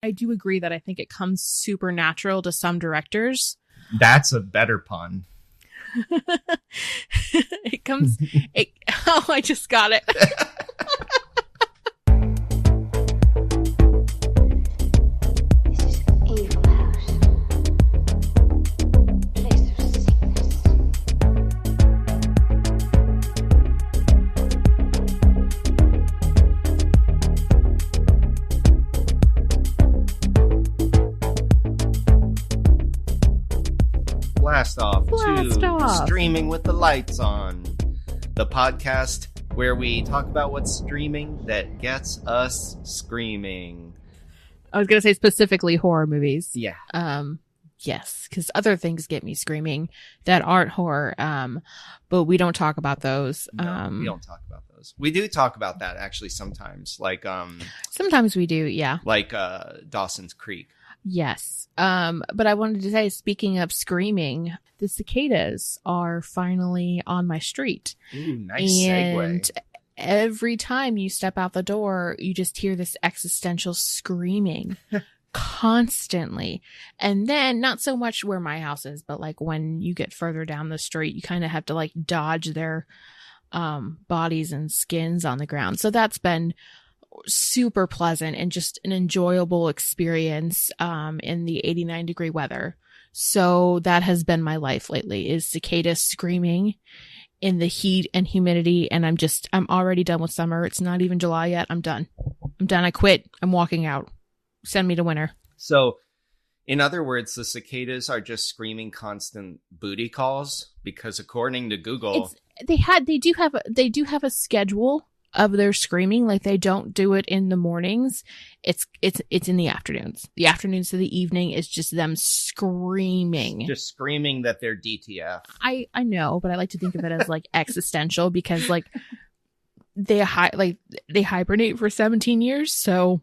I do agree that I think it comes supernatural to some directors. That's a better pun. Oh, I just got it. Blast off. Streaming with the Lights On, the podcast where we talk about what's streaming that gets us screaming. I was going to say specifically horror movies. Yeah. Yes, because other things get me screaming that aren't horror, but we don't talk about those. No, we don't talk about those. We do talk about that actually sometimes, like sometimes we do, yeah. Like Dawson's Creek. Yes. But I wanted to say, speaking of screaming, the cicadas are finally on my street. Ooh, nice and segue. Every time you step out the door, you just hear this existential screaming constantly. And then not so much where my house is, but like when you get further down the street, you kind of have to like dodge their bodies and skins on the ground. So that's been super pleasant and just an enjoyable experience in the 89-degree weather. So that has been my life lately, is cicadas screaming in the heat and humidity. And I'm already done with summer. It's not even July yet. I'm done. I quit. I'm walking out. Send me to winter. So in other words, the cicadas are just screaming constant booty calls, because according to Google, they do have a schedule of their screaming. Like, they don't do it in the mornings. It's in the afternoons. The afternoons to the evening is just them screaming. Just screaming that they're DTF. I know, but I like to think of it as like existential, because like they hibernate for 17 years. So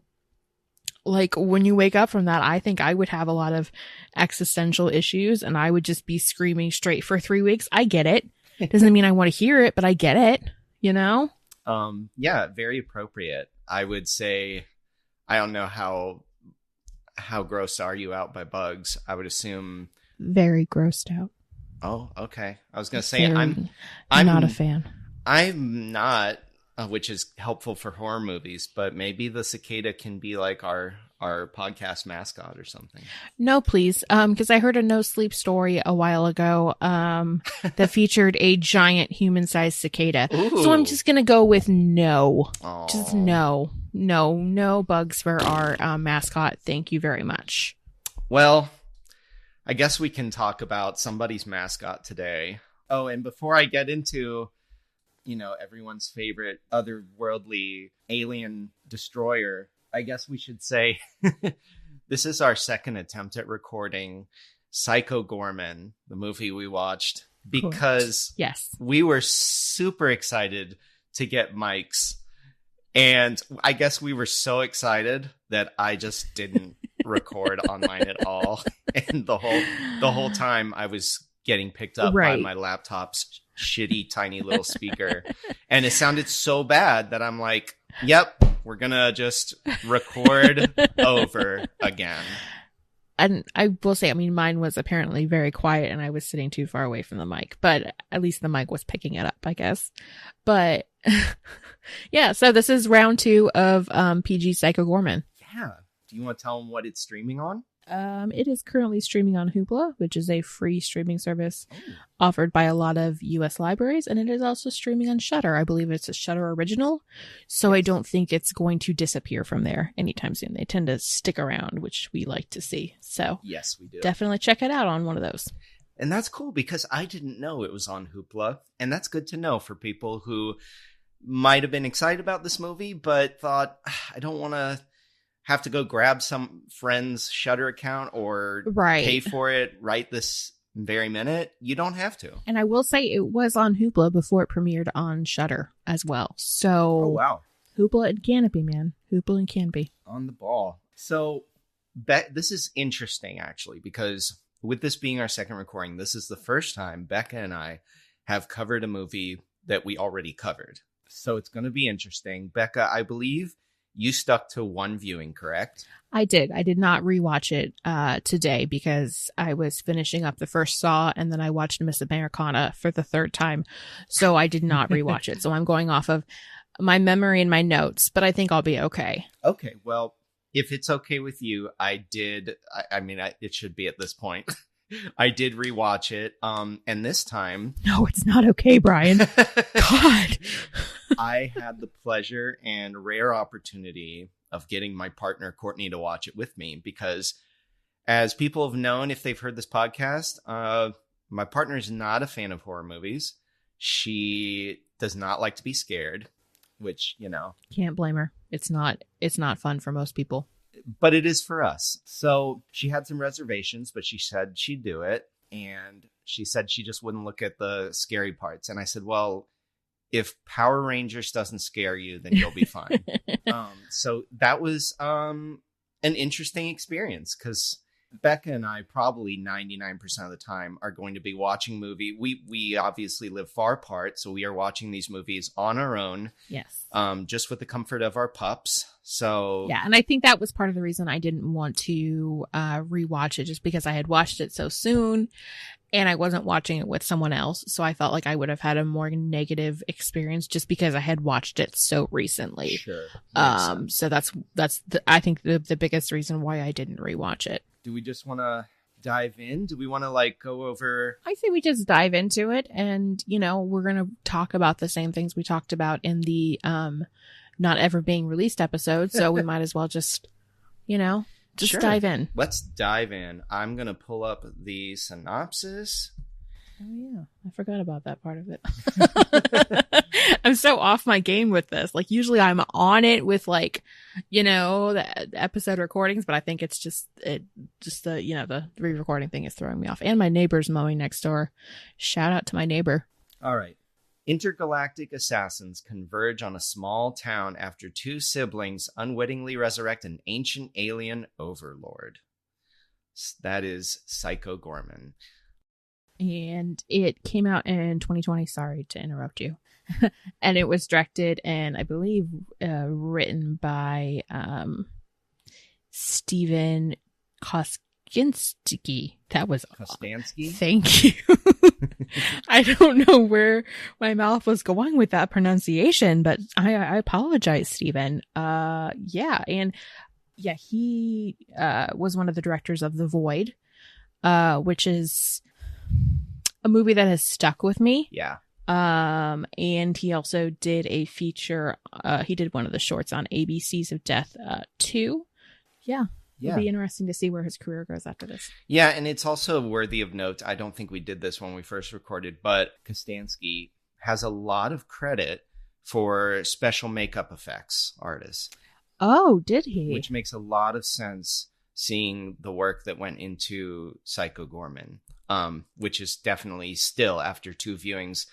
like when you wake up from that, I think I would have a lot of existential issues and I would just be screaming straight for 3 weeks. I get it. Doesn't mean I want to hear it, but I get it, you know? Yeah, very appropriate. I would say, I don't know how grossed are you out by bugs? I would assume very grossed out. Oh, okay. I was going to say, I'm not a fan. I'm not, which is helpful for horror movies, but maybe the cicada can be like our podcast mascot or something. No, please. Because I heard a no sleep story a while ago that featured a giant human-sized cicada. Ooh. So I'm just going to go with no. Aww. Just no. No bugs for our mascot. Thank you very much. Well, I guess we can talk about somebody's mascot today. Oh, and before I get into, everyone's favorite otherworldly alien destroyer, I guess we should say this is our second attempt at recording Psycho Goreman, the movie we watched, because yes, we were super excited to get mics. And I guess we were so excited that I just didn't record on mine at all. And the whole time I was getting picked up by my laptop's shitty tiny little speaker. And it sounded so bad that I'm like, yep, we're gonna just record over again. And I will say, mine was apparently very quiet and I was sitting too far away from the mic, but at least the mic was picking it up, I guess. But yeah, so this is round 2 of PG Psycho Goreman. Yeah. Do you want to tell them what it's streaming on? It is currently streaming on Hoopla, which is a free streaming service offered by a lot of U.S. libraries, and it is also streaming on Shudder. I believe it's a Shudder original, so I don't think it's going to disappear from there anytime soon. They tend to stick around, which we like to see. So yes, we do. Definitely check it out on one of those. And that's cool, because I didn't know it was on Hoopla, and that's good to know for people who might have been excited about this movie, but thought, I don't want to have to go grab some friend's Shudder account or pay for it right this very minute. You don't have to. And I will say it was on Hoopla before it premiered on Shudder as well. So, oh, wow. Hoopla and Canopy, man. Hoopla and Canopy. On the ball. So, this is interesting, actually, because with this being our second recording, this is the first time Becca and I have covered a movie that we already covered. So, it's going to be interesting. Becca, I believe you stuck to one viewing, correct? I did. I did not rewatch it today because I was finishing up the first Saw, and then I watched Miss Americana for the third time. So I did not rewatch it. So I'm going off of my memory and my notes, but I think I'll be okay. Okay. Well, if it's okay with you, it should be at this point. I did rewatch it. And this time. No, it's not okay, Brian. God. I had the pleasure and rare opportunity of getting my partner, Courtney, to watch it with me because, as people have known, if they've heard this podcast, my partner is not a fan of horror movies. She does not like to be scared, which, can't blame her. It's not fun for most people, but it is for us. So she had some reservations, but she said she'd do it. And she said she just wouldn't look at the scary parts. And I said, well, if Power Rangers doesn't scare you, then you'll be fine. So that was an interesting experience because Becca and I probably 99% of the time are going to be watching movie. We obviously live far apart, so we are watching these movies on our own. Yes. Just with the comfort of our pups. So yeah, and I think that was part of the reason I didn't want to rewatch it, just because I had watched it so soon and I wasn't watching it with someone else. So I felt like I would have had a more negative experience just because I had watched it so recently. Sure. So I think the biggest reason why I didn't rewatch it. Do we just want to dive in? Do we want to go over? I say we just dive into it, and we're going to talk about the same things we talked about in the not ever being released episode. So we might as well just Sure. dive in. Let's dive in. I'm going to pull up the synopsis. Oh yeah, I forgot about that part of it. I'm so off my game with this. Usually I'm on it with the episode recordings, but I think it's just the re-recording thing is throwing me off. And my neighbor's mowing next door. Shout out to my neighbor. All right. Intergalactic assassins converge on a small town after two siblings unwittingly resurrect an ancient alien overlord. That is Psycho Goreman. And it came out in 2020. Sorry to interrupt you. And it was directed and I believe written by Steven Kostanski. That was Kostanski. Thank you. I don't know where my mouth was going with that pronunciation, but I apologize, Steven. He was one of the directors of The Void, which is a movie that has stuck with me. Yeah. And he also did a feature. He did one of the shorts on ABCs of Death 2. Yeah. It'll be interesting to see where his career goes after this. Yeah, and it's also worthy of note. I don't think we did this when we first recorded, but Kostanski has a lot of credit for special makeup effects artists. Oh, did he? Which makes a lot of sense, seeing the work that went into Psycho Goreman, which is definitely still, after two viewings,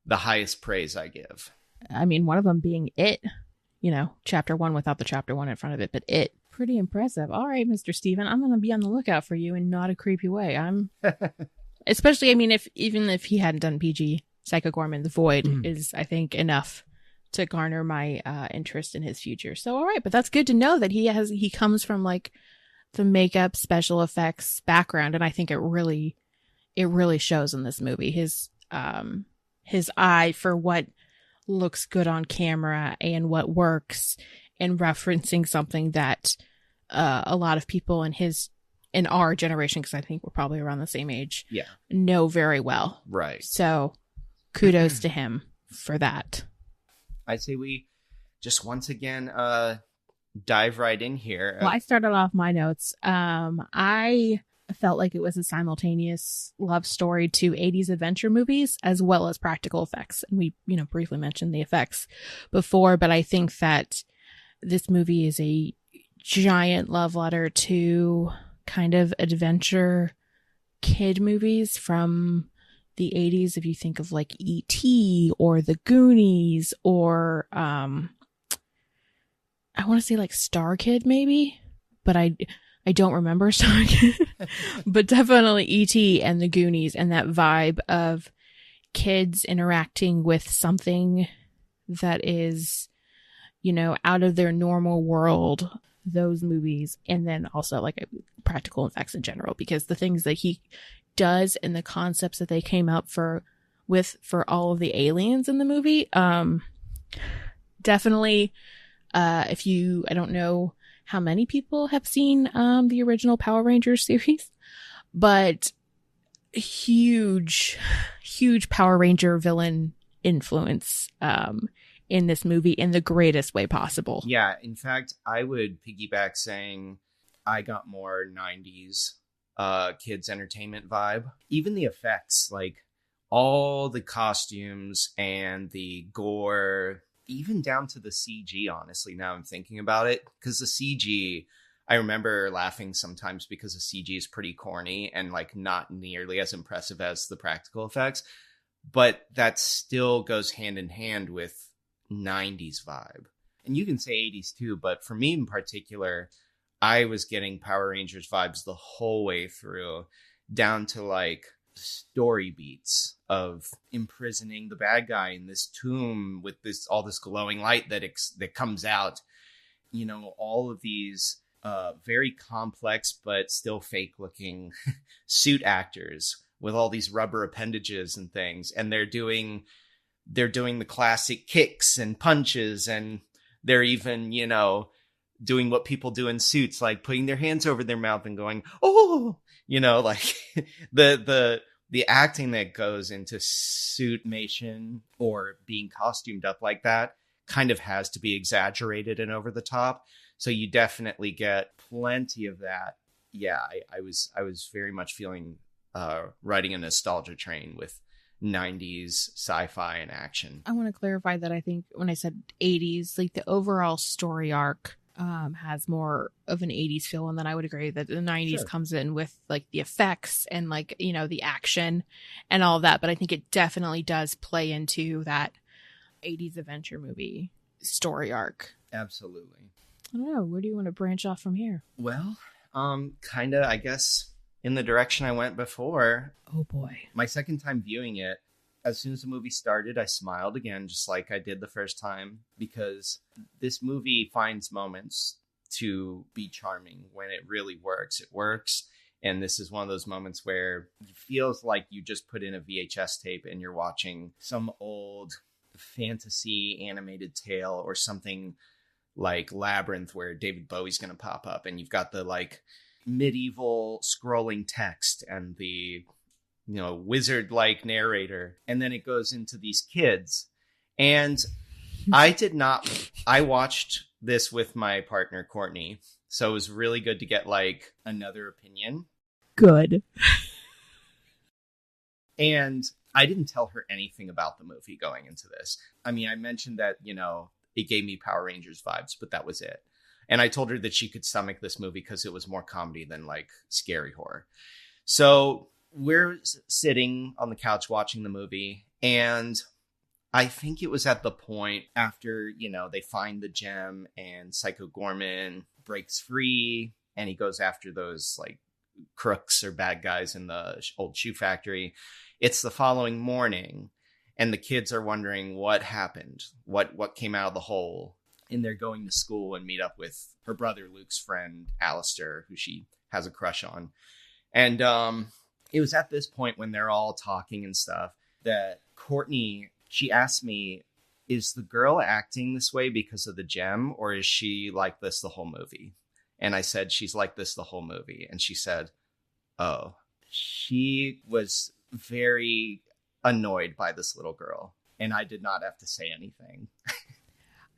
the highest praise I give. I mean, one of them being It, chapter 1 without the chapter 1 in front of it, but It. Pretty impressive. All right, Mr. Steven, I'm going to be on the lookout for you in not a creepy way. Especially, even if he hadn't done PG, Psycho Goreman, The Void is, I think, enough to garner my interest in his future. So, all right, but that's good to know that he comes from the makeup, special effects background, and I think it really shows in this movie. His eye for what looks good on camera and what works, and referencing something that a lot of people in our generation, because I think we're probably around the same age, know very well. Right. So kudos to him for that. I'd say we just once again dive right in here. Well, I started off my notes. I felt like it was a simultaneous love story to 80s adventure movies as well as practical effects. And we, briefly mentioned the effects before, but I think that this movie is a giant love letter to kind of adventure kid movies from the 80s. If you think of E.T. or The Goonies or I want to say Star Kid maybe, but I don't remember Star Kid. But definitely E.T. and The Goonies, and that vibe of kids interacting with something that is out of their normal world, those movies, and then also like practical effects in general, because the things that he does and the concepts that they came up with for all of the aliens in the movie, definitely, I don't know how many people have seen the original Power Rangers series, but huge Power Ranger villain influence in this movie in the greatest way possible. Yeah, in fact, I would piggyback saying I got more 90s kids entertainment vibe. Even the effects, like all the costumes and the gore, even down to the CG, honestly, now I'm thinking about it, because the CG, I remember laughing sometimes because the CG is pretty corny and like not nearly as impressive as the practical effects, but that still goes hand in hand with 90s vibe. And you can say 80s too, but for me in particular, I was getting Power Rangers vibes the whole way through, down to like story beats of imprisoning the bad guy in this tomb with all this glowing light that comes out. All of these very complex but still fake looking suit actors with all these rubber appendages and things, and they're doing the classic kicks and punches, and they're even doing what people do in suits, like putting their hands over their mouth and going, oh, like the acting that goes into suitmation or being costumed up like that kind of has to be exaggerated and over the top. So you definitely get plenty of that. Yeah, I was very much feeling riding a nostalgia train with 90s sci-fi and action. I want to clarify that I think when I said 80s, like the overall story arc has more of an 80s feel, and then I would agree that the 90s comes in with like the effects and like the action and all of that, but I think it definitely does play into that 80s adventure movie story arc. Absolutely. I don't know, where do you want to branch off from here? Well, kind of, I guess, in the direction I went before. Oh boy. My second time viewing it, as soon as the movie started, I smiled again, just like I did the first time, because this movie finds moments to be charming. When it really works, it works. And this is one of those moments where it feels like you just put in a VHS tape and you're watching some old fantasy animated tale or something like Labyrinth, where David Bowie's going to pop up and you've got the like medieval scrolling text and the wizard like narrator, and then it goes into these kids. And I watched this with my partner Courtney, so it was really good to get like another opinion. Good. And I didn't tell her anything about the movie going into this. I mean, I mentioned that it gave me Power Rangers vibes, but that was it. And I told her that she could stomach this movie because it was more comedy than like scary horror. So we're sitting on the couch watching the movie, and I think it was at the point after, they find the gem and Psycho Goreman breaks free and he goes after those like crooks or bad guys in the old shoe factory. It's the following morning and the kids are wondering what happened, what came out of the hole. And they're going to school and meet up with her brother Luke's friend Alistair, who she has a crush on. And it was at this point when they're all talking and stuff that Courtney, she asked me, is the girl acting this way because of the gem, or is she like this the whole movie? And I said, she's like this the whole movie. And she said, oh, she was very annoyed by this little girl. And I did not have to say anything.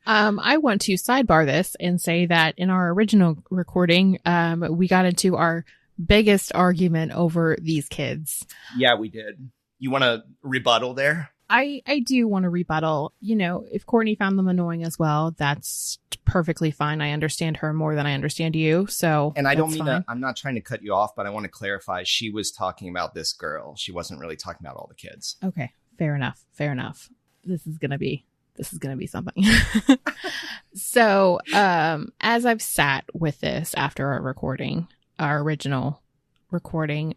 I want to sidebar this and say that in our original recording, we got into our biggest argument over these kids. Yeah, we did. You want to rebuttal there? I do want to rebuttal. If Courtney found them annoying as well, that's perfectly fine. I understand her more than I understand you. So, and I don't mean to, I'm not trying to cut you off, but I want to clarify. She was talking about this girl. She wasn't really talking about all the kids. Okay. Fair enough. This is going to be something. So, as I've sat with this after our original recording,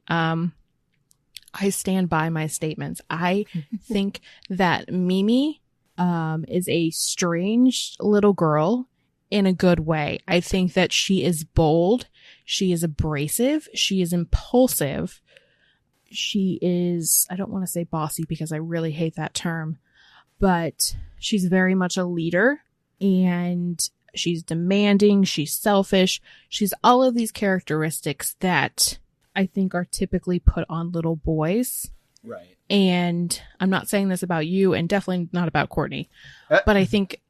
I stand by my statements. I think that Mimi is a strange little girl in a good way. I think that she is bold. She is abrasive. She is impulsive. She is, I don't want to say bossy because I really hate that term, but she's very much a leader, and she's demanding. She's selfish. She's all of these characteristics that I think are typically put on little boys. Right. And I'm not saying this about you, and definitely not about Courtney, but I think,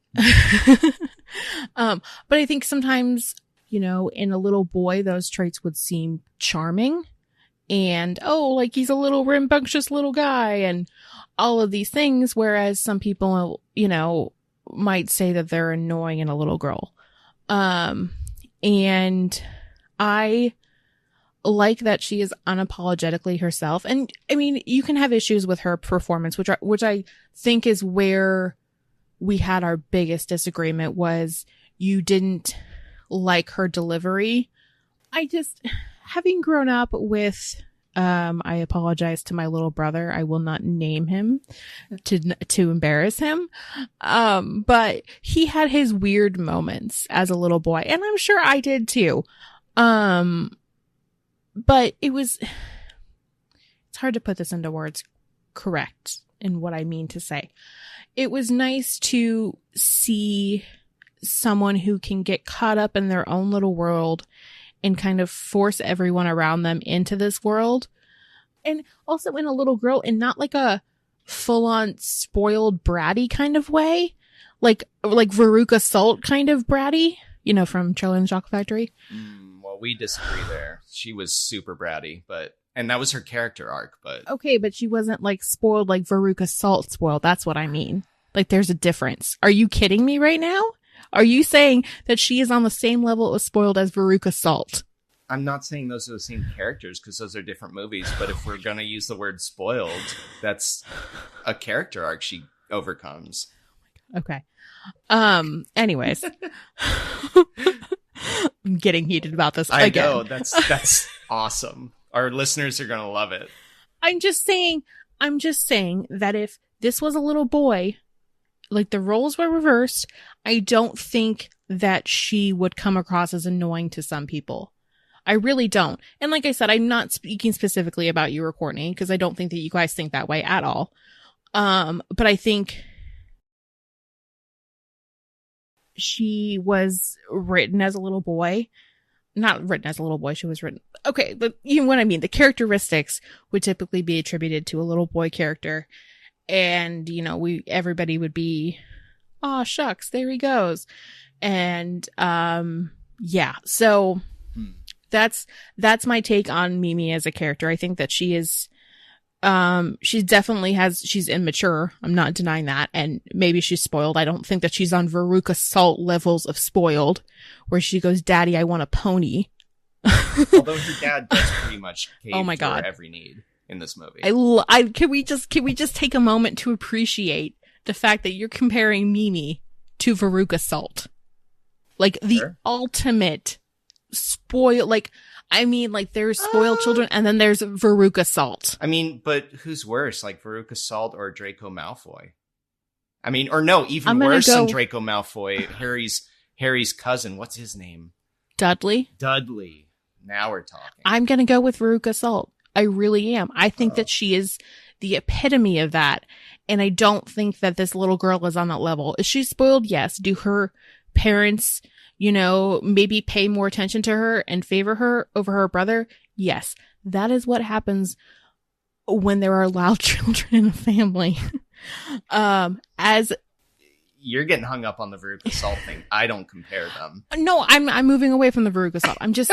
but I think sometimes, you know, in a little boy, those traits would seem charming and, oh, like he's a little rambunctious little guy and all of these things. Whereas some people, you know, might say that they're annoying in a little girl. And I like that she is unapologetically herself. And I mean, you can have issues with her performance, which I think is where we had our biggest disagreement, was you didn't like her delivery. Having grown up with, I apologize to my little brother. I will not name him to embarrass him. But he had his weird moments as a little boy, and I'm sure I did too. But it's hard to put this into words correct in what I mean to say. It was nice to see someone who can get caught up in their own little world and kind of force everyone around them into this world. And also in a little girl, and not like a full-on spoiled bratty kind of way. Like Veruca Salt kind of bratty, you know, from Charlie and the Chocolate Factory. Well, we disagree there. She was super bratty, and that was her character arc, but... Okay, but she wasn't like spoiled like Veruca Salt spoiled. That's what I mean. Like, there's a difference. Are you kidding me right now? Are you saying that she is on the same level of spoiled as Veruca Salt? I'm not saying those are the same characters because those are different movies, but if we're going to use the word spoiled, that's a character arc she overcomes. Okay. Anyways. I'm getting heated about this again. I know. That's awesome. Our listeners are going to love it. I'm just saying that if this was a little boy, like the roles were reversed, I don't think that she would come across as annoying to some people. I really don't. And like I said, I'm not speaking specifically about you or Courtney, because I don't think that you guys think that way at all. But I think she was written as a little boy. Not written as a little boy, she was written. Okay, but you know what I mean. The characteristics would typically be attributed to a little boy character. And, you know, everybody would be, oh, shucks, there he goes. And, yeah, so that's my take on Mimi as a character. I think that she is, she's immature. I'm not denying that. And maybe she's spoiled. I don't think that she's on Veruca Salt levels of spoiled, where she goes, Daddy, I want a pony. Although her dad does pretty much cave to her every need in this movie. Can we just take a moment to appreciate the fact that you're comparing Mimi to Veruca Salt? Like the ultimate spoil, like, I mean, like, there's spoiled children, and then there's Veruca Salt. I mean, but who's worse, like Veruca Salt or Draco Malfoy? I mean, or no, even worse than Draco Malfoy, Harry's cousin. What's his name? Dudley. Now we're talking. I'm gonna go with Veruca Salt. I really am. I think that she is the epitome of that, and I don't think that this little girl is on that level. Is she spoiled? Yes. Do her parents, you know, maybe pay more attention to her and favor her over her brother? Yes. That is what happens when there are loud children in a family. As you're getting hung up on the Veruca Salt thing. I don't compare them. No, I'm moving away from the Veruca Salt. I'm just,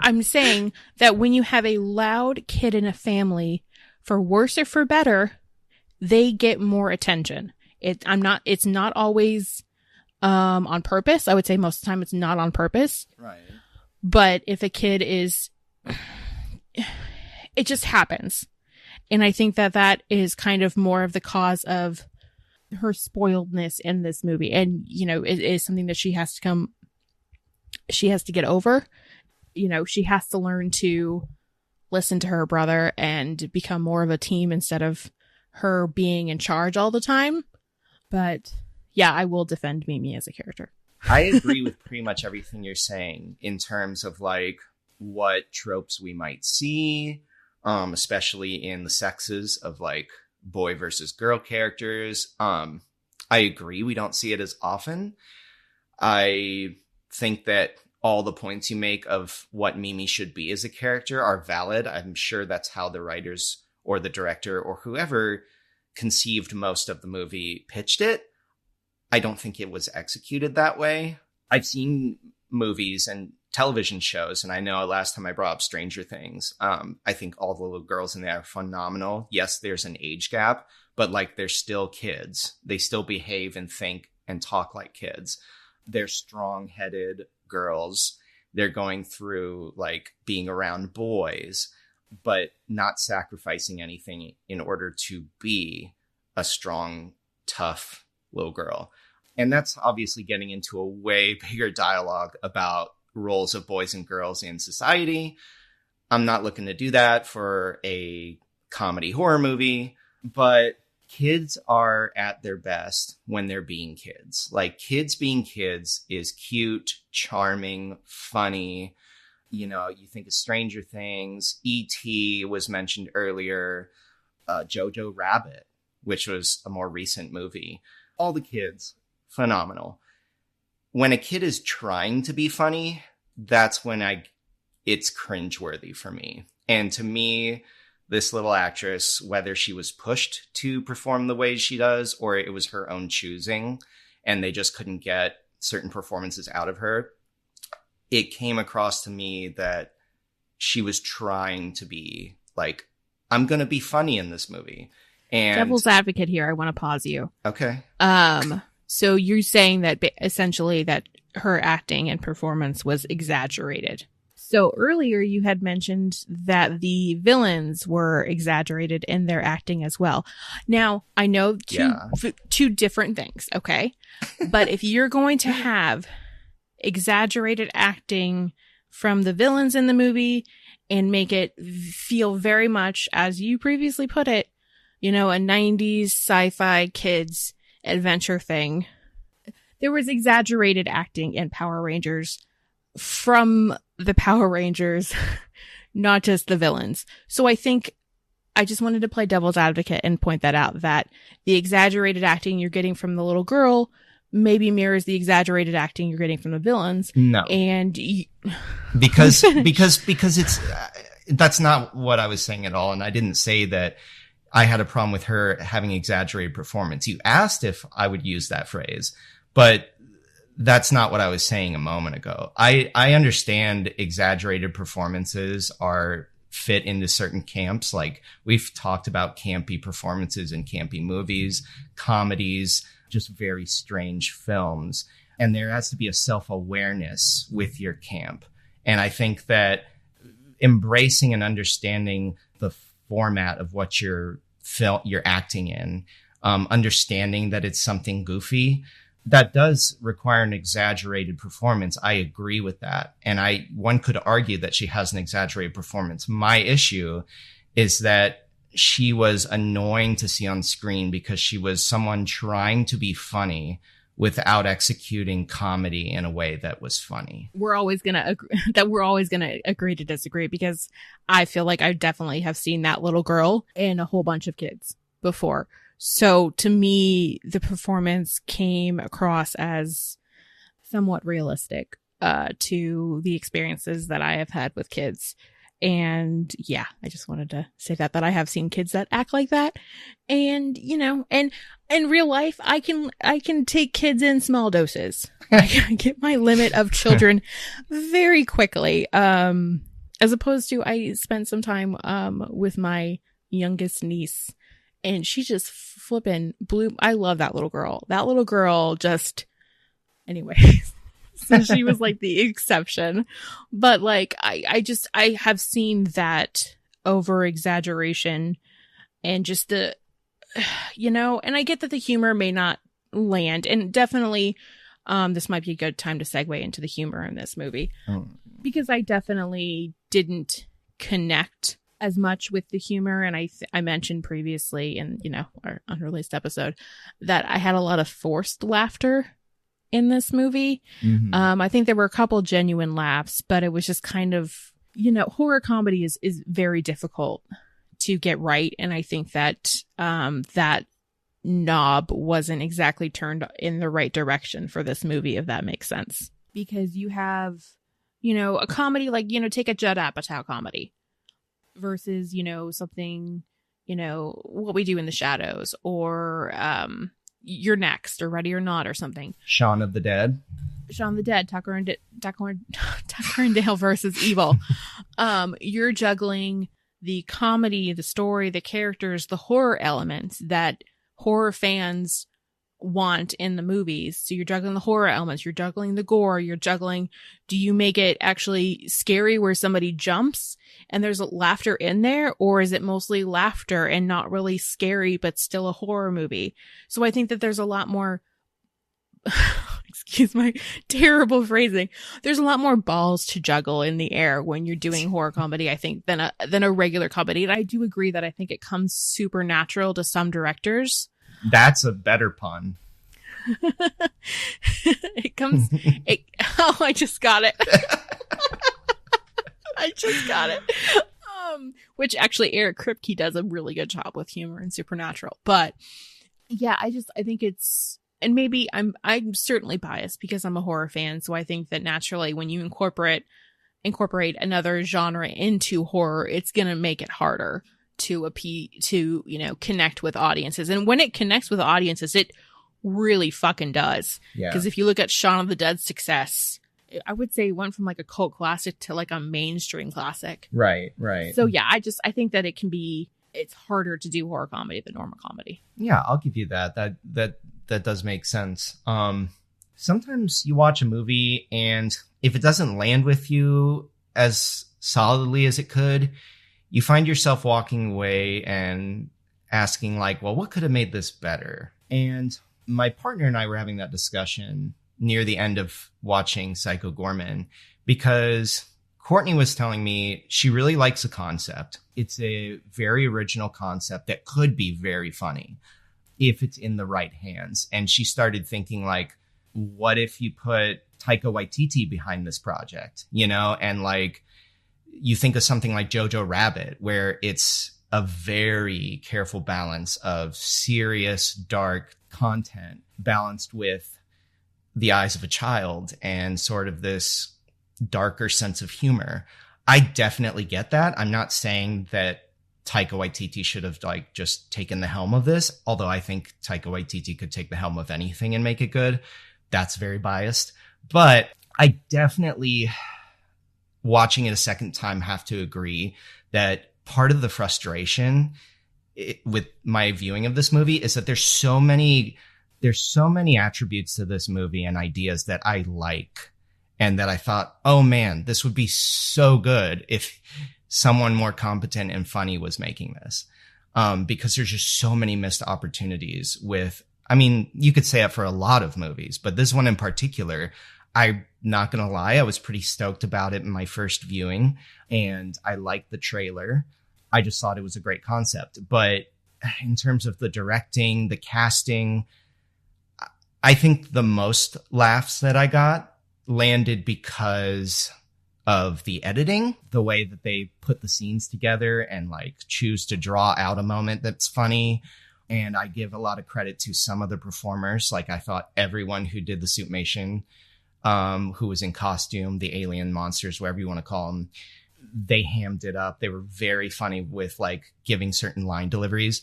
I'm saying that when you have a loud kid in a family, for worse or for better, they get more attention. It's not always on purpose. I would say most of the time it's not on purpose. Right. But if a kid is, it just happens. And I think that is kind of more of the cause of her spoiledness in this movie. And, you know, it is something that she has to get over. You know, she has to learn to listen to her brother and become more of a team instead of her being in charge all the time. But yeah, I will defend Mimi as a character. I agree with pretty much everything you're saying in terms of like what tropes we might see, especially in the sexes of like boy versus girl characters. I agree we don't see it as often. I think that all the points you make of what Mimi should be as a character are valid. I'm sure that's how the writers or the director or whoever conceived most of the movie pitched it. I don't think it was executed that way. I've seen movies and television shows, and I know last time I brought up Stranger Things, I think all the little girls in there are phenomenal. Yes, there's an age gap, but like they're still kids. They still behave and think and talk like kids. They're strong-headed girls. They're going through like being around boys, but not sacrificing anything in order to be a strong, tough little girl. And that's obviously getting into a way bigger dialogue about roles of boys and girls in society. I'm not looking to do that for a comedy horror movie, but kids are at their best when they're being kids. Like, kids being kids is cute, charming, funny. You know, you think of Stranger Things, E.T. was mentioned earlier, Jojo Rabbit, which was a more recent movie. All the kids, phenomenal. When a kid is trying to be funny, that's when it's cringeworthy for me. And to me, this little actress, whether she was pushed to perform the way she does, or it was her own choosing, and they just couldn't get certain performances out of her, it came across to me that she was trying to be like, I'm going to be funny in this movie. And devil's advocate here, I want to pause you. Okay. So you're saying that essentially that her acting and performance was exaggerated. So earlier you had mentioned that the villains were exaggerated in their acting as well. Now, I know two different things, okay? But if you're going to have exaggerated acting from the villains in the movie and make it feel very much, as you previously put it, you know, a 90s sci-fi kids adventure thing, there was exaggerated acting in Power Rangers from the Power Rangers, not just the villains. So I think I just wanted to play devil's advocate and point that out, that the exaggerated acting you're getting from the little girl maybe mirrors the exaggerated acting you're getting from the villains. No. And because it's that's not what I was saying at all. And I didn't say that I had a problem with her having exaggerated performance. You asked if I would use that phrase, but that's not what I was saying a moment ago. I understand exaggerated performances are fit into certain camps. Like, we've talked about campy performances in campy movies, comedies, just very strange films. And there has to be a self-awareness with your camp. And I think that embracing and understanding the format of what you're acting in, understanding that it's something goofy, that does require an exaggerated performance. I agree with that. And one could argue that she has an exaggerated performance. My issue is that she was annoying to see on screen because she was someone trying to be funny without executing comedy in a way that was funny. We're always going to agree to disagree, because I feel like I definitely have seen that little girl and a whole bunch of kids before. So to me, the performance came across as somewhat realistic to the experiences that I have had with kids. And yeah, I just wanted to say that I have seen kids that act like that. And, you know, and in real life, I can take kids in small doses. I can get my limit of children very quickly. As opposed to, I spent some time with my youngest niece, and she just flipping blew. I love that little girl. That little girl just, anyway. So she was like the exception. But like, I have seen that over exaggeration and just the, you know, and I get that the humor may not land, and definitely, this might be a good time to segue into the humor in this movie, because I definitely didn't connect as much with the humor. And I mentioned previously in, our unreleased episode that I had a lot of forced laughter in this movie. Mm-hmm. I think there were a couple genuine laughs, but it was just kind of, horror comedy is very difficult to get right. And I think that that knob wasn't exactly turned in the right direction for this movie, if that makes sense. Because you have, a comedy like, take a Judd Apatow comedy versus, something, What We Do in the Shadows, or You're Next, or Ready or Not, or something. Shaun of the Dead, Tucker and Dale versus Evil. You're juggling the comedy, the story, the characters, the horror elements that horror fans want in the movies. So you're juggling the horror elements, you're juggling the gore, you're juggling, do you make it actually scary where somebody jumps and there's laughter in there, or is it mostly laughter and not really scary but still a horror movie? So I think that there's a lot more excuse my terrible phrasing, there's a lot more balls to juggle in the air when you're doing horror comedy, I think, than a regular comedy. And I do agree that I think it comes supernatural to some directors. That's a better pun. I just got it. Which actually Eric Kripke does a really good job with humor and supernatural. But yeah, I think it's, and maybe I'm certainly biased because I'm a horror fan. So I think that naturally when you incorporate another genre into horror, it's going to make it harder to connect with audiences. And when it connects with audiences, it really fucking does. Yeah. Because if you look at Shaun of the Dead's success, I would say it went from like a cult classic to like a mainstream classic. Right. So yeah, I think that it's harder to do horror comedy than normal comedy. Yeah, I'll give you that. That does make sense. Sometimes you watch a movie and if it doesn't land with you as solidly as it could, you find yourself walking away and asking like, well, what could have made this better? And my partner and I were having that discussion near the end of watching Psycho Goreman because Courtney was telling me she really likes the concept. It's a very original concept that could be very funny if it's in the right hands. And she started thinking like, what if you put Taika Waititi behind this project, and like, you think of something like Jojo Rabbit, where it's a very careful balance of serious, dark content balanced with the eyes of a child and sort of this darker sense of humor. I definitely get that. I'm not saying that Taika Waititi should have like just taken the helm of this, although I think Taika Waititi could take the helm of anything and make it good. That's very biased. But I definitely, watching it a second time, have to agree that part of the frustration with my viewing of this movie is that there's so many attributes to this movie and ideas that I like, and that I thought, oh man, this would be so good if someone more competent and funny was making this. Because there's just so many missed opportunities with, I mean, you could say it for a lot of movies, but this one in particular, I'm not going to lie, I was pretty stoked about it in my first viewing, and I liked the trailer. I just thought it was a great concept. But in terms of the directing, the casting, I think the most laughs that I got landed because of the editing, the way that they put the scenes together and like choose to draw out a moment that's funny. And I give a lot of credit to some of the performers. Like I thought everyone who did the Suitmation, who was in costume, the alien monsters, whatever you want to call them, they hammed it up. They were very funny with like giving certain line deliveries.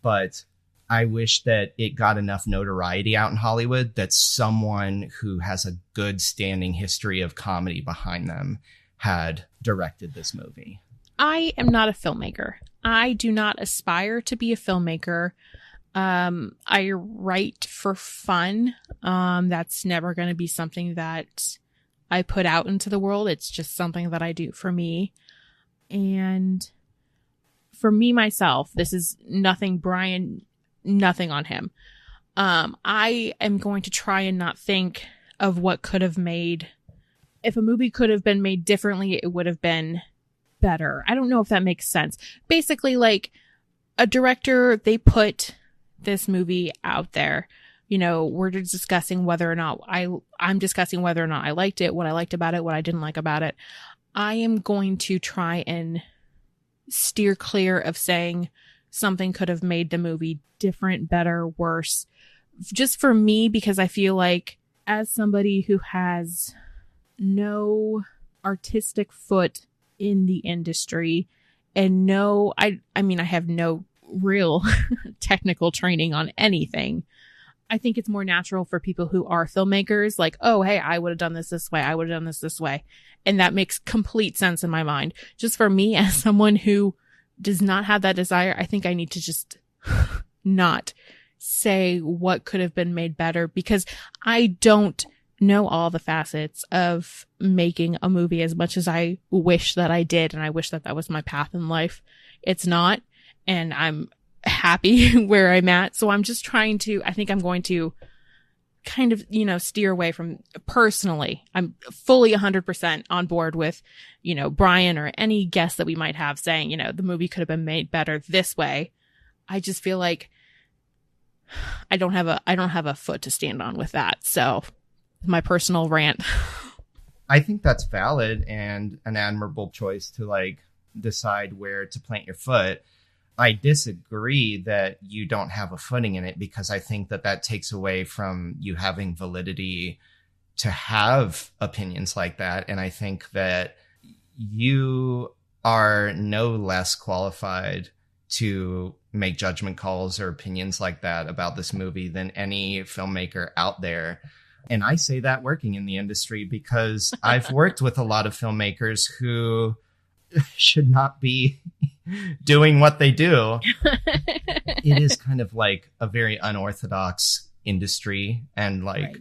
But I wish that it got enough notoriety out in Hollywood that someone who has a good standing history of comedy behind them had directed this movie. I am not a filmmaker. I do not aspire to be a filmmaker. I write for fun. That's never going to be something that I put out into the world. It's just something that I do for me. And for me, myself, this is nothing, Brian, nothing on him. I am going to try and not think of what could have made, if a movie could have been made differently, it would have been better. I don't know if that makes sense. Basically, like a director, they put this movie out there. You know, we're discussing whether or not I'm discussing whether or not I liked it, what I liked about it, what I didn't like about it. I am going to try and steer clear of saying something could have made the movie different, better, worse. Just for me, because I feel like as somebody who has no artistic foot in the industry and I have no real technical training on anything. I think it's more natural for people who are filmmakers, like, oh, hey, I would have done this way. I would have done this way. And that makes complete sense in my mind. Just for me, as someone who does not have that desire, I think I need to just not say what could have been made better, because I don't know all the facets of making a movie as much as I wish that I did. And I wish that that was my path in life. It's not. And I'm happy where I'm at. So I'm just trying to, I think I'm going to kind of, steer away from personally. I'm fully 100% on board with, Brian or any guest that we might have saying, the movie could have been made better this way. I just feel like I don't have a foot to stand on with that. So my personal rant. I think that's valid and an admirable choice to decide where to plant your foot. I disagree that you don't have a footing in it, because I think that takes away from you having validity to have opinions like that. And I think that you are no less qualified to make judgment calls or opinions like that about this movie than any filmmaker out there. And I say that working in the industry, because I've worked with a lot of filmmakers who should not be doing what they do. It is kind of like a very unorthodox industry, and right.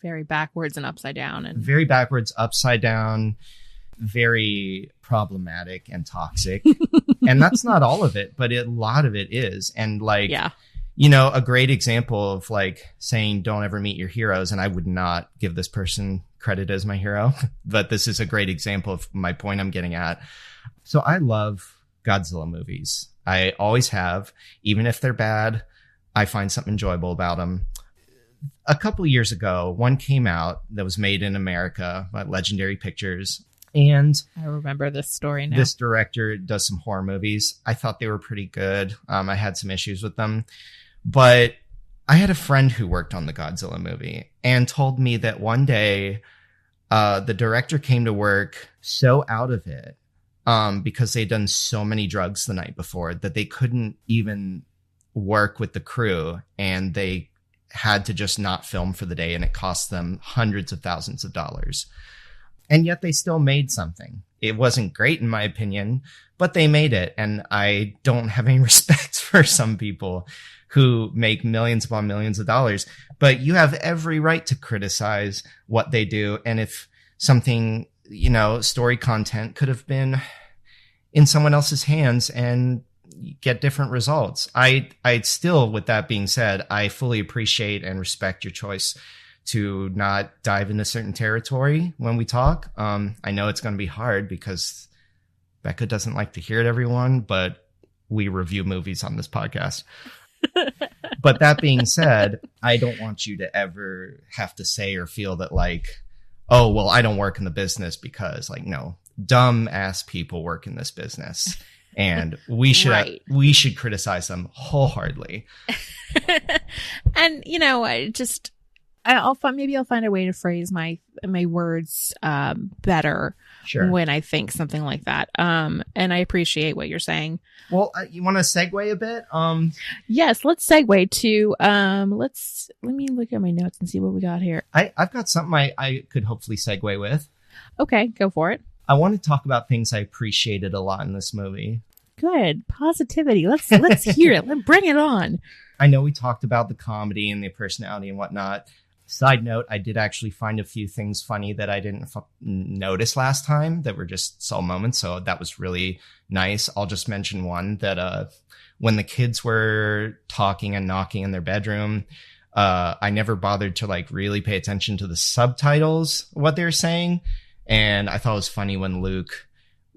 Very backwards and upside down, and very backwards, upside down, very problematic and toxic. And that's not all of it, but a lot of it is. And a great example of saying don't ever meet your heroes. And I would not give this person credit as my hero, but this is a great example of my point I'm getting at. So I love Godzilla movies. I always have. Even if they're bad, I find something enjoyable about them. A couple of years ago, one came out that was made in America by Legendary Pictures. And I remember this story now. This director does some horror movies. I thought they were pretty good. I had some issues with them. But I had a friend who worked on the Godzilla movie and told me that one day the director came to work so out of it, because they'd done so many drugs the night before, that they couldn't even work with the crew, and they had to just not film for the day, and it cost them hundreds of thousands of dollars. And yet they still made something. It wasn't great in my opinion, but they made it. And I don't have any respect for some people who make millions upon millions of dollars, but you have every right to criticize what they do. And if something, story content could have been in someone else's hands and get different results. I'd still, with that being said, I fully appreciate and respect your choice to not dive into certain territory when we talk. I know it's going to be hard because Becca doesn't like to hear it, everyone, but we review movies on this podcast. But that being said, I don't want you to ever have to say or feel that oh, well, I don't work in the business because no, dumb ass people work in this business, and we should right. We should criticize them wholeheartedly. And I'll find a way to phrase my words better. Sure. When I think something like that. And I appreciate what you're saying. Well, you want to segue a bit? Yes, let's segue to let me look at my notes and see what we got here. I've got something I could hopefully segue with. Okay, go for it. I want to talk about things I appreciated a lot in this movie. Good. Positivity. Let's hear it. Bring it on. I know we talked about the comedy and the personality and whatnot. Side note, I did actually find a few things funny that I didn't notice last time that were just small moments. So that was really nice. I'll just mention one that when the kids were talking and knocking in their bedroom, I never bothered to really pay attention to the subtitles, what they were saying. And I thought it was funny when Luke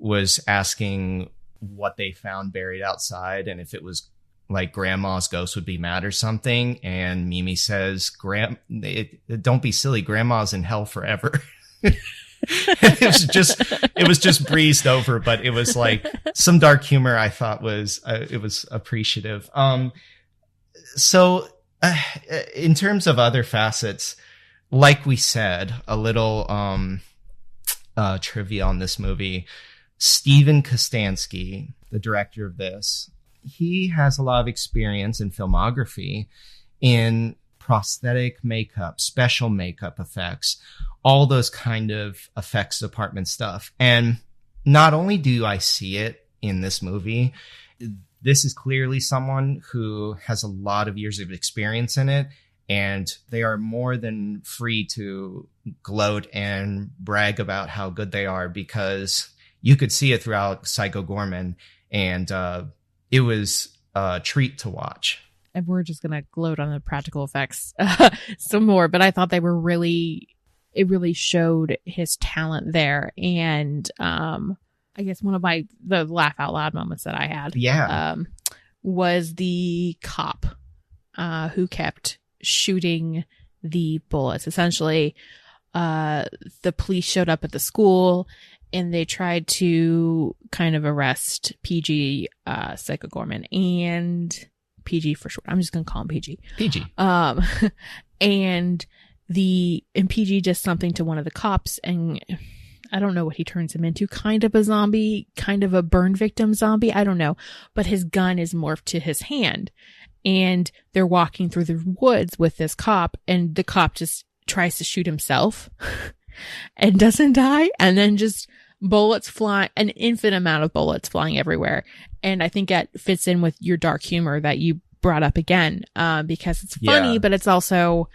was asking what they found buried outside and if it was like grandma's ghost would be mad or something. And Mimi says, don't be silly. Grandma's in hell forever. it was just breezed over, but it was like some dark humor. I thought was it was appreciative. So in terms of other facets, like we said, a little trivia on this movie. Steven Kostanski, the director of this, he has a lot of experience in filmography in prosthetic makeup, special makeup effects, all those kind of effects department stuff. And not only do I see it in this movie, this is clearly someone who has a lot of years of experience in it, and they are more than free to gloat and brag about how good they are, because you could see it throughout Psycho Goreman, and it was a treat to watch. And we're just going to gloat on the practical effects some more, but I thought it really showed his talent there. And I guess one of the laugh out loud moments that I had was the cop who kept shooting the bullets. Essentially, the police showed up at the school and they tried to kind of arrest PG, Psycho Goreman, and PG for short. I'm just going to call him PG. PG. And PG does something to one of the cops, and I don't know what he turns him into, kind of a zombie, kind of a burn victim zombie. I don't know, but his gun is morphed to his hand, and they're walking through the woods with this cop, and the cop just tries to shoot himself and doesn't die. And then just bullets flying, an infinite amount of bullets flying everywhere. And I think that fits in with your dark humor that you brought up again, because it's funny, but it's also,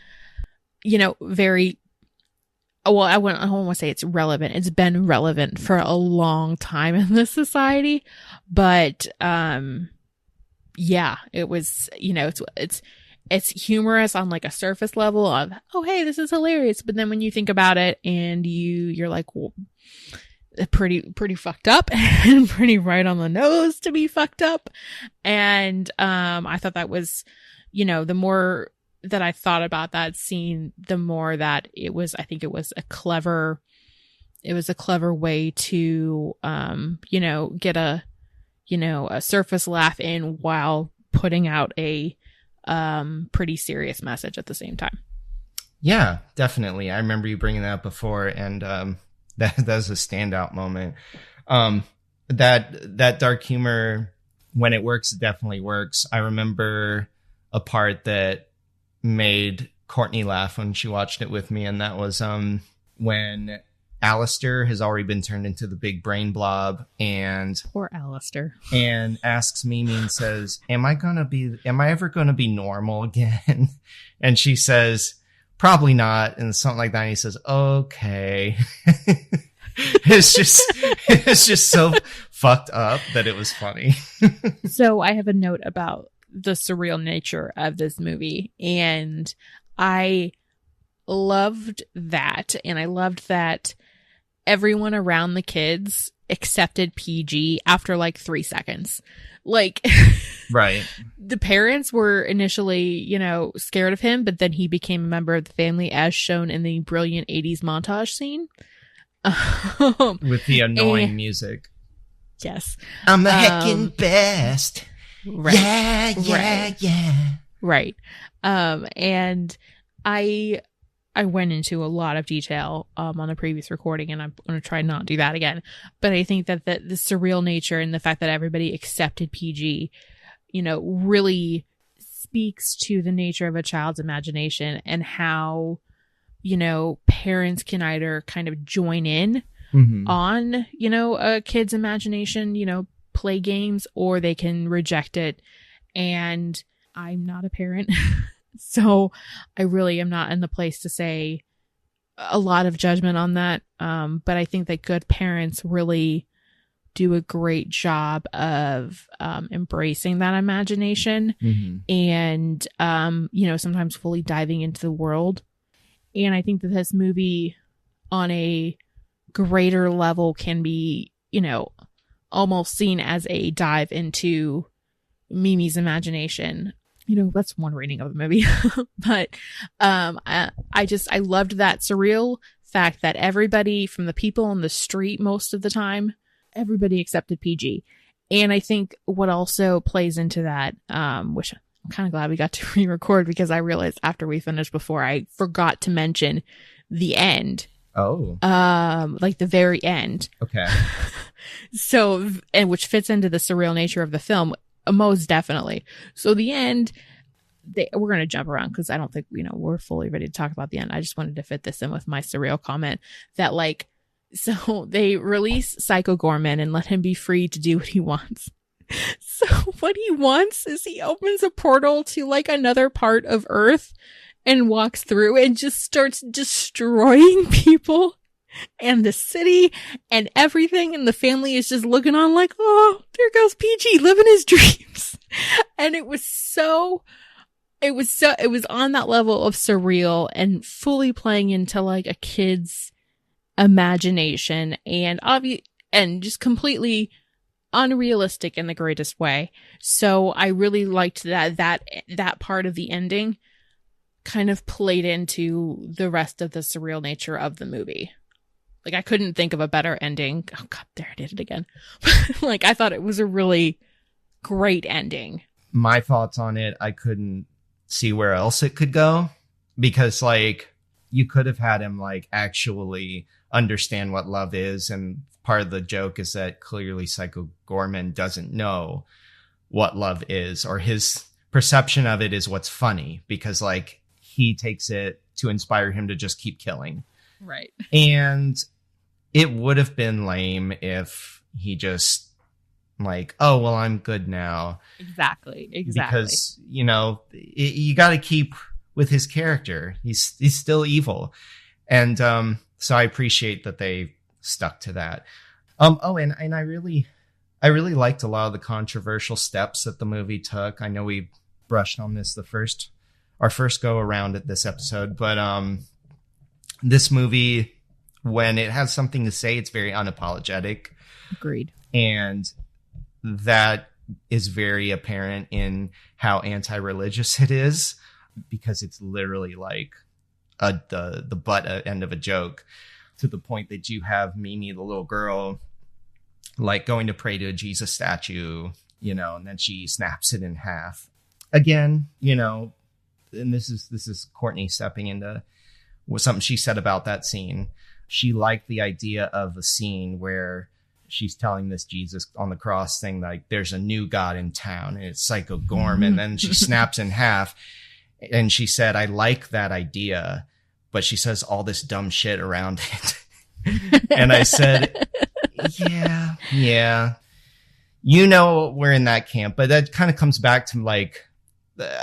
very, well, I don't want to say it's relevant. It's been relevant for a long time in this society, but, it was, it's humorous on like a surface level of, oh, hey, this is hilarious. But then when you think about it and you're like, well, pretty fucked up and pretty right on the nose to be fucked up. And, I thought that was, the more that I thought about that scene, the more that I think it was a clever way to, get a surface laugh in while putting out a, pretty serious message at the same time. Yeah, definitely. I remember you bringing that up before, and that was a standout moment. That dark humor, when it works, it definitely works. I remember a part that made Courtney laugh when she watched it with me, and that was when Alistair has already been turned into the big brain blob, and poor Alistair, and asks Mimi and says, am I ever gonna be normal again? And she says, probably not, and something like that. And he says, okay. It's just so fucked up that it was funny. So I have a note about the surreal nature of this movie, and I loved that. And I loved that everyone around the kids accepted PG after like 3 seconds. Like, right. The parents were initially, scared of him, but then he became a member of the family, as shown in the brilliant 80s montage scene. With the annoying music. Yes. I'm the heckin' best. Right. Yeah. Right. And I went into a lot of detail on the previous recording, and I'm going to try not to do that again. But I think that the surreal nature and the fact that everybody accepted PG, really speaks to the nature of a child's imagination, and how, parents can either kind of join in on, a kid's imagination, play games, or they can reject it. And I'm not a parent. So I really am not in the place to say a lot of judgment on that. But I think that good parents really do a great job of embracing that imagination and, sometimes fully diving into the world. And I think that this movie on a greater level can be you know, almost seen as a dive into Mimi's imagination. You know, that's one reading of the movie. But I loved that surreal fact that everybody, from the people on the street most of the time, everybody accepted PG. And I think what also plays into that, which I'm kind of glad we got to re-record, because I realized after we finished before, I forgot to mention the end. Oh. Like the very end. Okay. So, and which fits into the surreal nature of the film, most definitely. So the end, we're going to jump around because I don't think, you know, we're fully ready to talk about the end. I just wanted to fit this in with my surreal comment that, like, so they release Psycho Goreman and let him be free to do what he wants. So what he wants is he opens a portal to like another part of Earth and walks through and just starts destroying people and the city and everything. And the family is just looking on like, oh, there goes PG living his dreams. And it was on that level of surreal and fully playing into like a kid's imagination and and just completely unrealistic in the greatest way. So I really liked that part of the ending kind of played into the rest of the surreal nature of the movie. Like, I couldn't think of a better ending. Oh god, there I did it again. Like, I thought it was a really great ending. My thoughts on it, I couldn't see where else it could go, because like you could have had him like actually understand what love is, and part of the joke is that clearly Psycho Goreman doesn't know what love is, or his perception of it is what's funny, because like he takes it to inspire him to just keep killing. Right. And it would have been lame if he just like, oh, well, I'm good now. Exactly. Because, you know, you got to keep with his character. He's still evil. And so I appreciate that they stuck to that. And I really liked a lot of the controversial steps that the movie took. I know we brushed on this our first go around at this episode, but this movie, when it has something to say, it's very unapologetic. Agreed. And that is very apparent in how anti-religious it is, because it's literally like the butt end of a joke, to the point that you have Mimi, the little girl, like going to pray to a Jesus statue, you know, and then she snaps it in half. Again, you know, and this is Courtney stepping into something she said about that scene. She liked the idea of a scene where she's telling this Jesus on the cross thing, like, there's a new God in town, and it's Psycho Goreman. And then she snaps in half. And she said, I like that idea, but she says all this dumb shit around it. And I said, yeah, you know, we're in that camp. But that kind of comes back to like,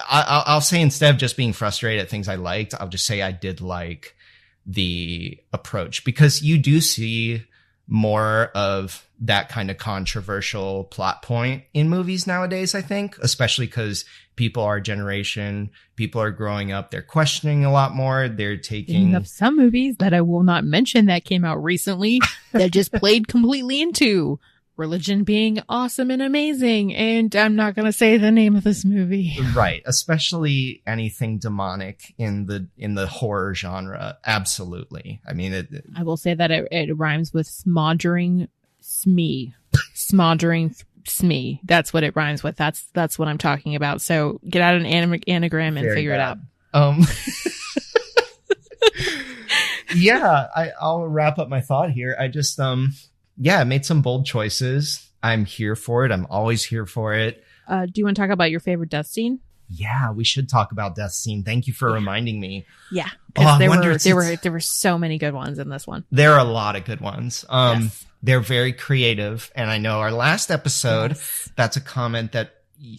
I'll say, instead of just being frustrated at things I liked, I'll just say I did like the approach, because you do see more of that kind of controversial plot point in movies nowadays, I think, especially because people our generation, people are growing up, they're questioning a lot more. They're taking up some movies that I will not mention that came out recently that just played completely into religion being awesome and amazing. And I'm not going to say the name of this movie. Right. Especially anything demonic in the horror genre. Absolutely. I mean, I will say that it rhymes with smothering smee. Smothering smee. That's what it rhymes with. That's what I'm talking about. So get out an anagram and figure it out. Yeah, I'll wrap up my thought here. I just, I made some bold choices. I'm here for it. I'm always here for it. Do you want to talk about your favorite death scene? Yeah, we should talk about death scene. Thank you for reminding me. Yeah, because there were so many good ones in this one. There are a lot of good ones. Yes. They're very creative. And I know our last episode, that's a comment that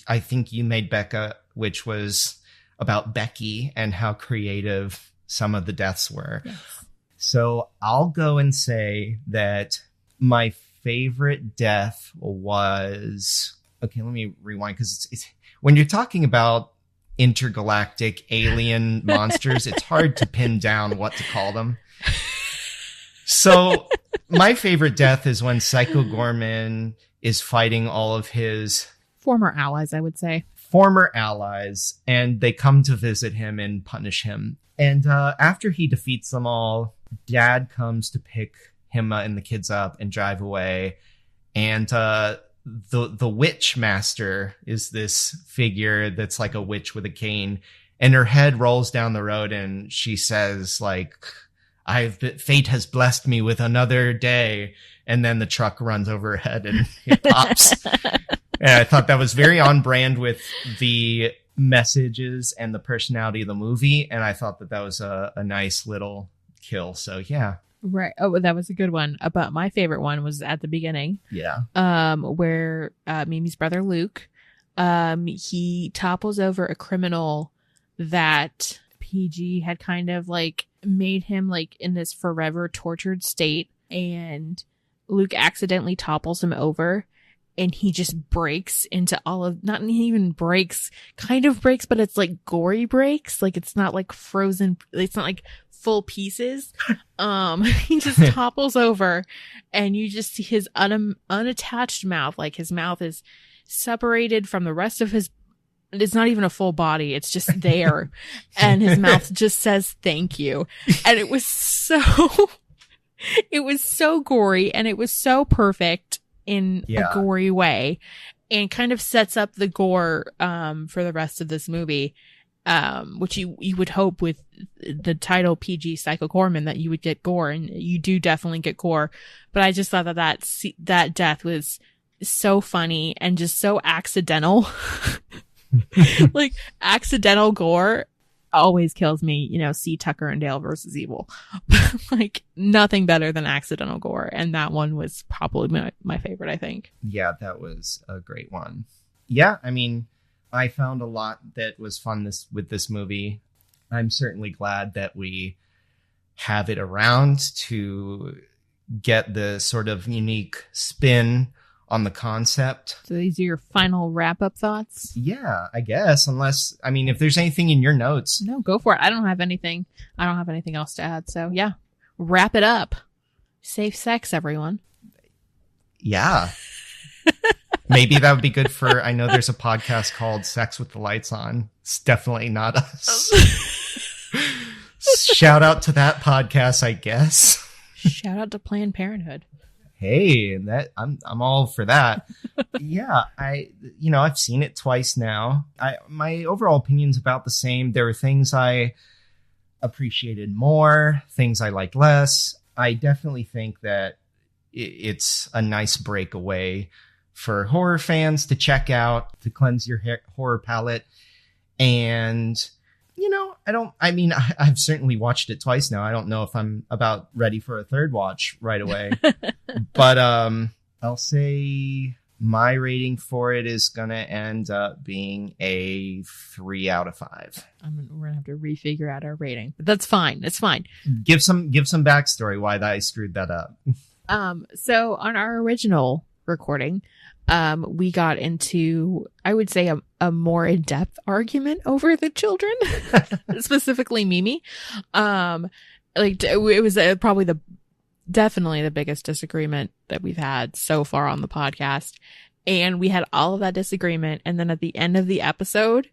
I think you made, Becca, which was about Becky and how creative some of the deaths were. Yes. So I'll go and say that my favorite death was... Okay, let me rewind, because it's when you're talking about intergalactic alien monsters, it's hard to pin down what to call them. So my favorite death is when Psycho Goreman is fighting all of his former allies, I would say. Former allies, and they come to visit him and punish him. And after he defeats them all, Dad comes to pick him and the kids up and drive away. And the witch master is this figure that's like a witch with a cane, and her head rolls down the road and she says like, fate has blessed me with another day. And then the truck runs over her head and it pops. And I thought that was very on brand with the messages and the personality of the movie. And I thought that was a nice little kill. So yeah. Right. Oh, that was a good one. But my favorite one was at the beginning. Yeah. Where Mimi's brother Luke, he topples over a criminal that PG had kind of like made him like in this forever tortured state, and Luke accidentally topples him over, and he just breaks into all of, not even breaks, kind of breaks, but it's like gory breaks. Like it's not like frozen, it's not like full pieces. He just topples over, and you just see his unattached mouth. Like his mouth is separated from the rest of his, it's not even a full body. It's just there. And his mouth just says, thank you. And it was so gory, and it was so perfect in a gory way, and kind of sets up the gore, for the rest of this movie. Which you would hope with the title PG Psycho Goreman that you would get gore, and you do definitely get gore. But I just thought that death was so funny and just so accidental. Like accidental gore always kills me, see Tucker and Dale versus Evil. Like nothing better than accidental gore, and that one was probably my favorite, I think. Yeah, that was a great one. Yeah, I mean, I found a lot that was fun with this movie. I'm certainly glad that we have it around to get the sort of unique spin on the concept. So these are your final wrap-up thoughts? Yeah, I guess. Unless, I mean, if there's anything in your notes. No, go for it. I don't have anything else to add. So yeah, wrap it up. Safe sex, everyone. Yeah. Maybe that would be good for, I know there's a podcast called Sex with the Lights On. It's definitely not us. Shout out to that podcast, I guess. Shout out to Planned Parenthood. Hey, I'm all for that. Yeah, I've seen it twice now. My overall opinion's about the same. There were things I appreciated more, things I liked less. I definitely think that it's a nice breakaway for horror fans to check out, to cleanse your horror palette. And, I've certainly watched it twice now. I don't know if I'm about ready for a third watch right away. But I'll say my rating for it is going to end up being a 3 out of 5. We're going to have to refigure out our rating, but that's fine. It's fine. Give some backstory why I screwed that up. So on our original recording, we got into, I would say, a more in-depth argument over the children, specifically Mimi. It was probably definitely the biggest disagreement that we've had so far on the podcast. And we had all of that disagreement. And then at the end of the episode,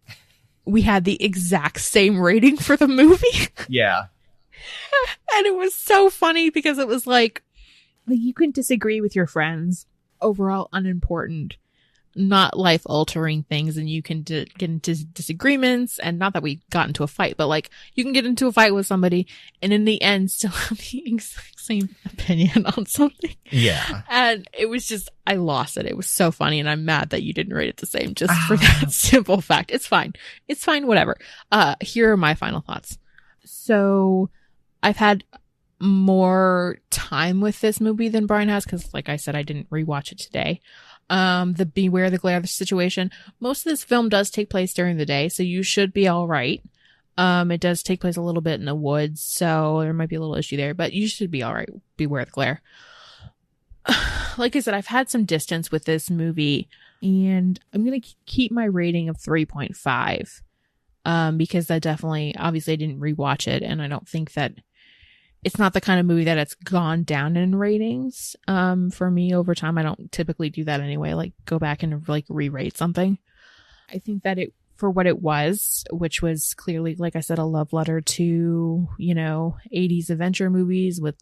we had the exact same rating for the movie. Yeah. And it was so funny because it was like you can disagree with your friends, overall unimportant, not life-altering things, and you can get into disagreements, and not that we got into a fight, but like you can get into a fight with somebody and in the end still have the exact same opinion on something. Yeah. And it was just, I lost it. It was so funny, and I'm mad that you didn't rate it the same just for that simple fact. It's fine, whatever. Here are my final thoughts. So I've had more time with this movie than Brian has, because like I said, I didn't rewatch it today. The Beware the Glare situation, most of this film does take place during the day, so you should be all right. It does take place a little bit in the woods, so there might be a little issue there, but you should be all right. Beware the glare. Like I said, I've had some distance with this movie, and I'm going to keep my rating of 3.5. Because that definitely, obviously I didn't rewatch it, and I don't think that it's not the kind of movie that it's gone down in ratings. For me over time, I don't typically do that anyway, like go back and like re-rate something. I think that it, for what it was, which was clearly, like I said, a love letter to, 80s adventure movies with,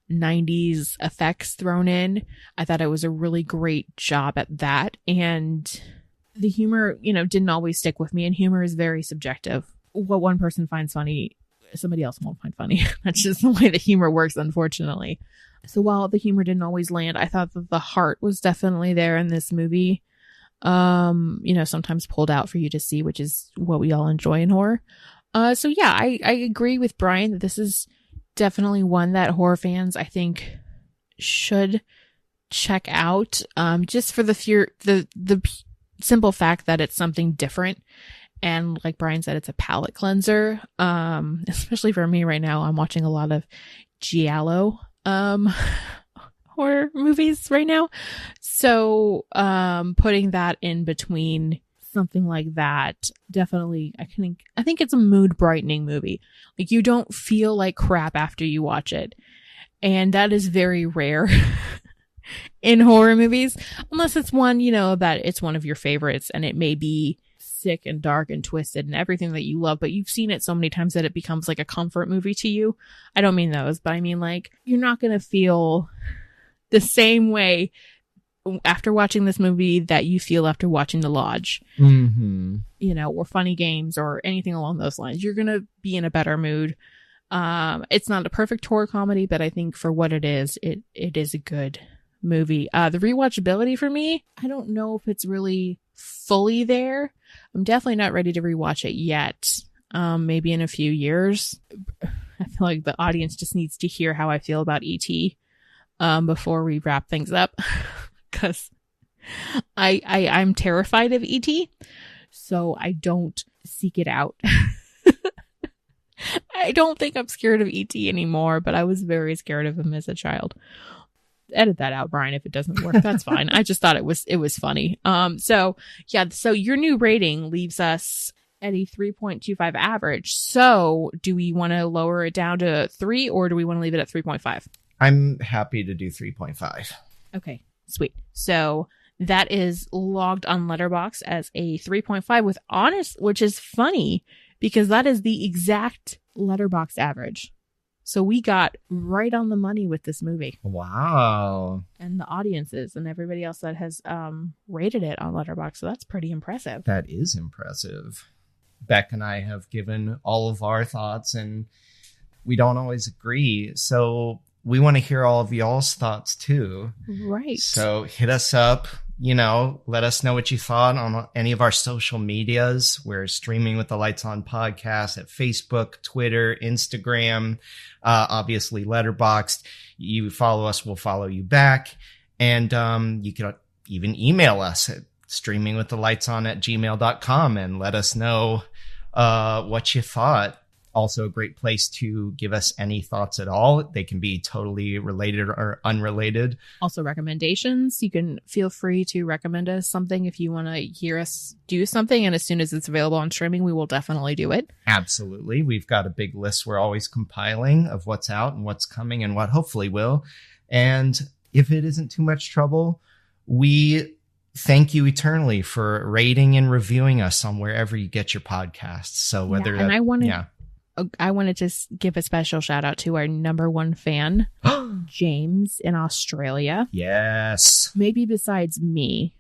90s effects thrown in. I thought it was a really great job at that. And the humor, didn't always stick with me, and humor is very subjective. What one person finds funny, somebody else won't find funny. That's just the way the humor works, unfortunately. So while the humor didn't always land, I thought that the heart was definitely there in this movie. Sometimes pulled out for you to see, which is what we all enjoy in horror. So yeah, I agree with Brian that this is definitely one that horror fans, I think, should check out. Just for the simple fact that it's something different. And like Brian said, it's a palate cleanser. Especially for me right now, I'm watching a lot of giallo, horror movies right now. So, putting that in between something like that, definitely, I think it's a mood brightening movie. Like, you don't feel like crap after you watch it. And that is very rare in horror movies, unless it's one, that it's one of your favorites and it may be sick and dark and twisted and everything that you love, but you've seen it so many times that it becomes like a comfort movie to you. I don't mean those, but I mean, like, you're not going to feel the same way after watching this movie that you feel after watching The Lodge, or Funny Games or anything along those lines. You're going to be in a better mood. It's not a perfect horror comedy, but I think for what it is a good movie. The rewatchability for me, I don't know if it's really fully there. I'm definitely not ready to rewatch it yet. Maybe in a few years. I feel like the audience just needs to hear how I feel about E.T. Before we wrap things up, because I'm terrified of E.T., so I don't seek it out. I don't think I'm scared of E.T. anymore, but I was very scared of him as a child. Edit that out, Brian, if it doesn't work. That's fine. I just thought it was funny. So your new rating leaves us at a 3.25 average. So do we want to lower it down to 3, or do we want to leave it at 3.5? I'm happy to do 3.5. Okay, sweet. So that is logged on Letterboxd as a 3.5 with honest, which is funny because that is the exact Letterboxd average. So we got right on the money with this movie. Wow. And the audiences and everybody else that has rated it on Letterboxd. So that's pretty impressive. That is impressive. Beck and I have given all of our thoughts, and we don't always agree. So we want to hear all of y'all's thoughts too. Right. So hit us up. Let us know what you thought on any of our social medias. We're Streaming with the Lights On podcast at Facebook, Twitter, Instagram, obviously Letterboxd. You follow us, we'll follow you back. And you can even email us at streamingwiththelightson@gmail.com and let us know what you thought. Also a great place to give us any thoughts at all. They can be totally related or unrelated. Also recommendations. You can feel free to recommend us something if you want to hear us do something. And as soon as it's available on streaming, we will definitely do it. Absolutely. We've got a big list we're always compiling of what's out and what's coming and what hopefully will. And if it isn't too much trouble, we thank you eternally for rating and reviewing us on wherever you get your podcasts. So whether I wanted to give a special shout out to our number one fan, James in Australia. Yes. Maybe besides me,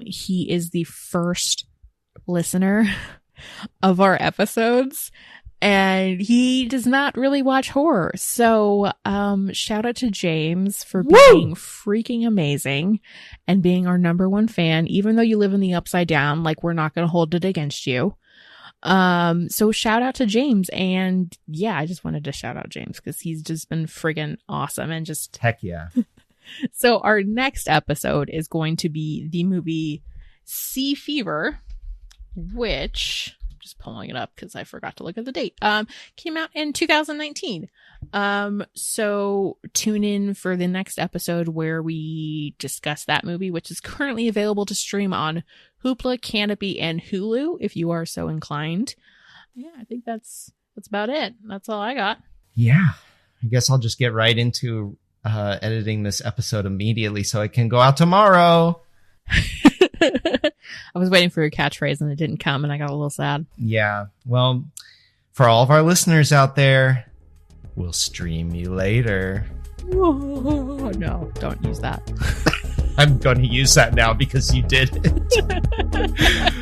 he is the first listener of our episodes, and he does not really watch horror. So, shout out to James for being freaking amazing and being our number one fan, even though you live in the upside down. Like, we're not going to hold it against you. So shout out to James, and yeah, I just wanted to shout out James because he's just been friggin' awesome and just heck yeah. So our next episode is going to be the movie Sea Fever, which I'm just pulling it up because I forgot to look at the date. Came out in 2019. So tune in for the next episode where we discuss that movie, which is currently available to stream on Hoopla, Canopy, and Hulu if you are so inclined. Yeah, I think that's about it. That's all I got. yeah, I guess I'll just get right into editing this episode immediately so it can go out tomorrow. I was waiting for your catchphrase and it didn't come and I got a little sad. Yeah. Well, for all of our listeners out there, we'll stream you later. Whoa, no, don't use that. I'm going to use that now because you did it.